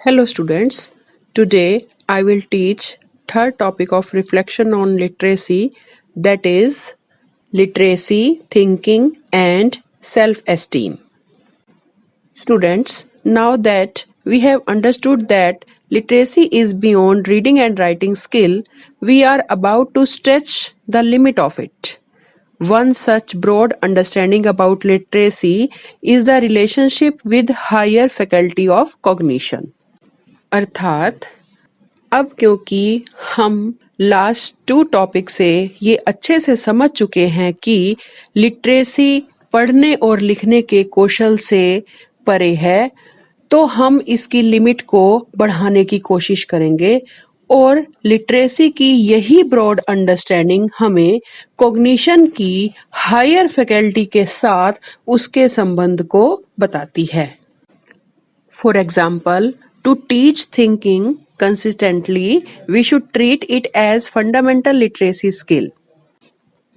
Hello students, today I will teach third topic of reflection on literacy, that is literacy, thinking and self-esteem. Students, now that we have understood that literacy is beyond reading and writing skill, we are about to stretch the limit of it. One such broad understanding about literacy is the relationship with higher faculty of cognition. अर्थात अब क्योंकि हम last 2 topic से ये अच्छे से समझ चुके हैं कि लिटरेसी पढ़ने और लिखने के कौशल से परे है, तो हम इसकी लिमिट को बढ़ाने की कोशिश करेंगे और लिटरेसी की यही ब्रॉड अंडरस्टैंडिंग हमें कॉग्निशन की हायर फैकल्टी के साथ उसके संबंध को बताती है। For example, to teach thinking consistently, we should treat it as fundamental literacy skill.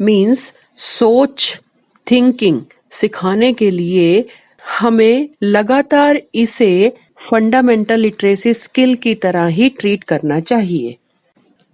Means सोच thinking सिखाने के लिए हमें लगातार इसे फंडामेंटल लिटरेसी स्किल की तरह ही ट्रीट करना चाहिए।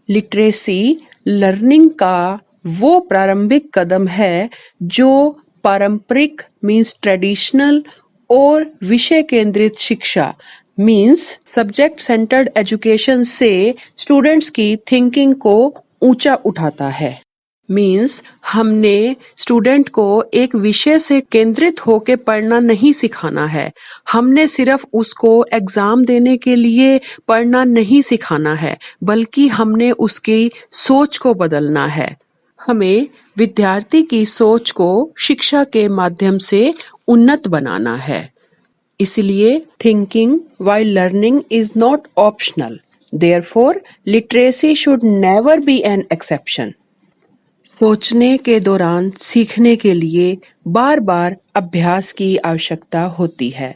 लिटरेसी लर्निंग का वो प्रारंभिक कदम है जो पारंपरिक मीन्स ट्रेडिशनल और विषय केंद्रित शिक्षा मीन्स सब्जेक्ट सेंटर्ड एजुकेशन से स्टूडेंट्स की थिंकिंग को ऊंचा उठाता है। मीन्स हमने स्टूडेंट को एक विषय से केंद्रित होकर पढ़ना नहीं सिखाना है, हमने सिर्फ उसको एग्जाम देने के लिए पढ़ना नहीं सिखाना है, बल्कि हमने उसकी सोच को बदलना है। हमें विद्यार्थी की सोच को शिक्षा के माध्यम से उन्नत बनाना है। इसलिए thinking while learning is not optional. Therefore, literacy should never be an exception. सोचने के दौरान सीखने के लिए बार बार अभ्यास की आवश्यकता होती है।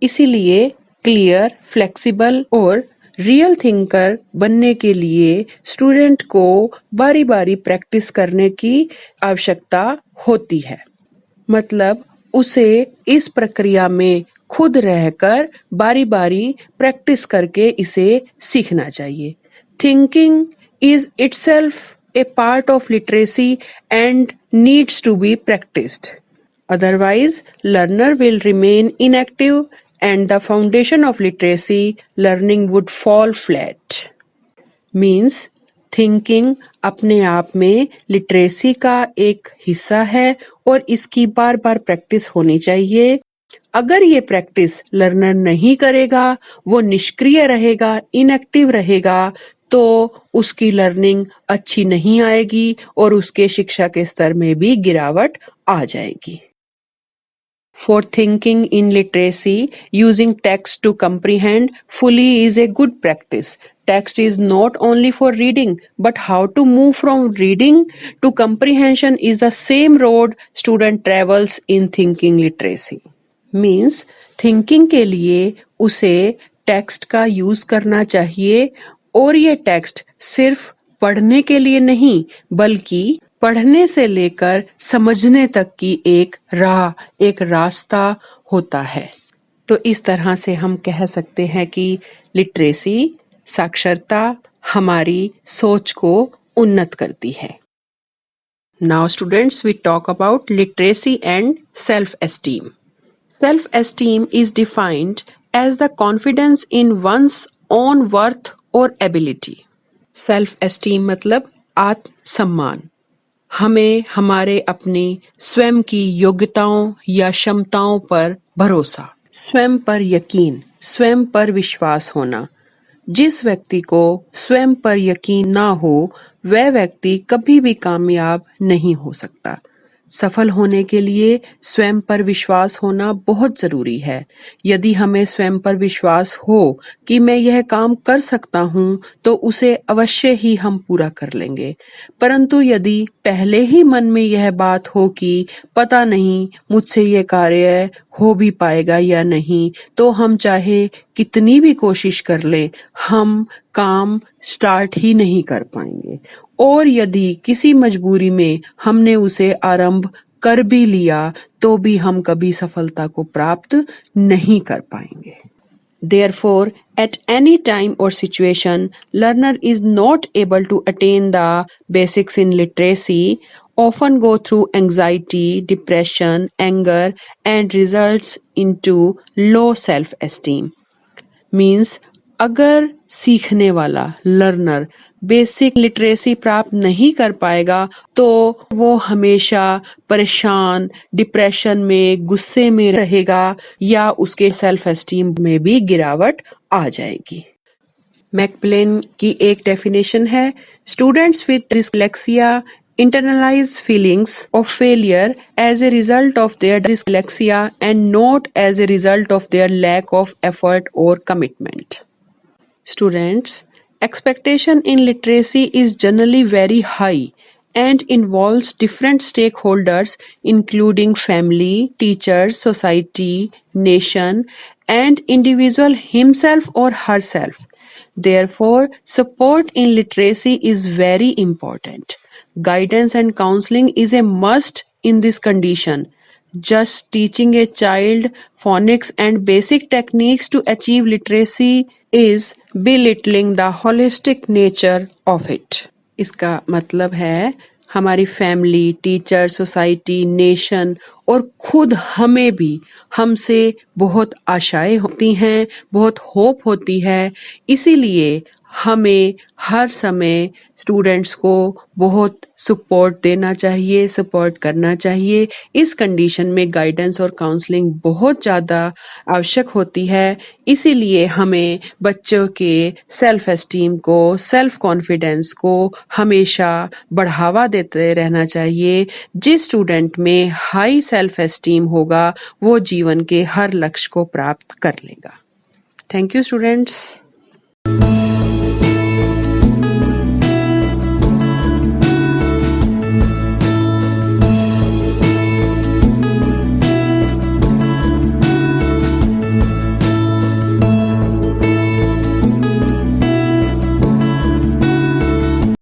इसीलिए क्लियर, फ्लेक्सिबल और रियल थिंकर बनने के लिए स्टूडेंट को बारी बारी प्रैक्टिस करने की आवश्यकता होती है। मतलब उसे इस प्रक्रिया में खुद रहकर बारी बारी प्रैक्टिस करके इसे सीखना चाहिए। Thinking is itself a part of literacy and needs to be practised, otherwise learner will remain inactive and the foundation of literacy learning would fall flat. Means thinking अपने आप में लिटरेसी का एक हिस्सा है और इसकी बार बार प्रैक्टिस होनी चाहिए। अगर ये प्रैक्टिस लर्नर नहीं करेगा, वो निष्क्रिय रहेगा, इनएक्टिव रहेगा, तो उसकी लर्निंग अच्छी नहीं आएगी और उसके शिक्षा के स्तर में भी गिरावट आ जाएगी। For thinking in literacy, using text to comprehend fully is a good practice. Text is not only for reading, but how to move from reading to comprehension is the same road student travels in thinking literacy. Means thinking के लिए उसे text का use करना चाहिए और ये text सिर्फ पढ़ने के लिए नहीं, बल्कि पढ़ने से लेकर समझने तक की एक राह, एक रास्ता होता है। तो इस तरह से हम कह सकते हैं कि लिटरेसी, साक्षरता हमारी सोच को उन्नत करती है। Now students, we talk about literacy and self esteem. Self esteem is defined as the confidence in one's own worth और एबिलिटी। सेल्फ एस्टीम मतलब आत्मसम्मान। हमें हमारे अपनी स्वयं की योग्यताओं या क्षमताओं पर भरोसा, स्वयं पर यकीन, स्वयं पर विश्वास होना। जिस व्यक्ति को स्वयं पर यकीन ना हो, वह व्यक्ति कभी भी कामयाब नहीं हो सकता। सफल होने के लिए स्वयं पर विश्वास होना बहुत जरूरी है। यदि हमें स्वयं पर विश्वास हो कि मैं यह काम कर सकता हूं, तो उसे अवश्य ही हम पूरा कर लेंगे। परंतु यदि पहले ही मन में यह बात हो कि पता नहीं मुझसे यह कार्य हो भी पाएगा या नहीं, तो हम चाहे कितनी भी कोशिश कर लें, हम काम स्टार्ट ही नहीं कर पाएंगे। और यदि किसी मजबूरी में हमने उसे आरंभ कर भी लिया, तो भी हम कभी सफलता को प्राप्त नहीं कर पाएंगे। Therefore, at any time or situation, learner is not able to attain the basics in literacy, often go through anxiety, depression, anger, and results into low self-esteem. Means अगर सीखने वाला लर्नर बेसिक लिटरेसी प्राप्त नहीं कर पाएगा तो वो हमेशा परेशान, डिप्रेशन में, गुस्से में रहेगा या उसके सेल्फ एस्टीम में भी गिरावट आ जाएगी। मैकप्लेन की एक डेफिनेशन है, students with dyslexia internalize feelings of failure as a result of their dyslexia and not as a result of their lack of effort or commitment. Students, expectation in literacy is generally very high and involves different stakeholders including family, teachers, society, nation, and individual himself or herself. Therefore, support in literacy is very important. Guidance and counseling is a must in this condition. Just teaching a child phonics and basic techniques to achieve literacy is belittling the holistic nature of it. इसका मतलब है हमारी family, teacher, society, nation और खुद हमें भी हमसे बहुत आशाएं होती हैं, बहुत होप होती है। इसीलिए हमें हर समय स्टूडेंट्स को बहुत सपोर्ट देना चाहिए, सपोर्ट करना चाहिए। इस कंडीशन में गाइडेंस और काउंसलिंग बहुत ज़्यादा आवश्यक होती है। इसीलिए हमें बच्चों के सेल्फ एस्टीम को, सेल्फ कॉन्फिडेंस को हमेशा बढ़ावा देते रहना चाहिए। जिस स्टूडेंट में हाई सेल्फ एस्टीम होगा वो जीवन के हर लक्ष्य को प्राप्त कर लेगा। Thank you students.